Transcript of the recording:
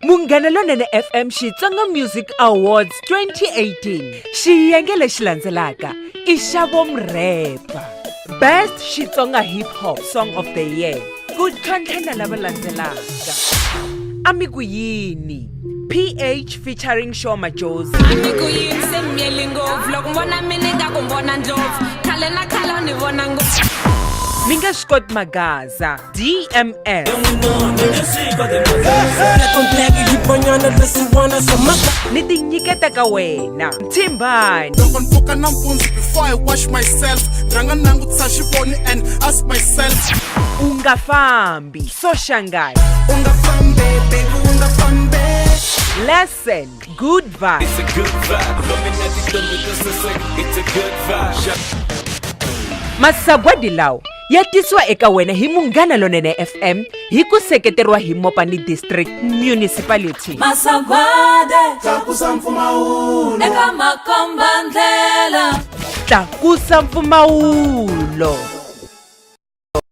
Munghana Lonene FM Xitsonga Music Awards 2018. Xiyenge lexi landzelaka i xa vomrepa. Best Xitsonga Hip Hop Song of the Year. Ku tlhontlhena lava landzelaka. Amiku yini. PH featuring SHO MADJOZI. Amiku yini semyeli ngopfu loko mbona mina ngaku mbona ndlopfu khale na khale ni vona ngopfu. Minge Magaza DMS. Ni nyiketa ka wena MTHIMBANI. Loko npfuka nampundzu before I wash myself ndranga nangutisa xivoni and ask myself Unga fambi SOSHANGAAN. Unga fambi baby unga fambi. Lesson good vibe. It's a good vibe. It's a good vibe. Masagwadi lawa ya tisiwa eka wena hi Munghana Lonene FM hi ku seketeriwa hi Mopani District Municipality. Masagwadi tlakusa mpfumawulo eka makomba ndlela. Tlakusa mpfumawulo.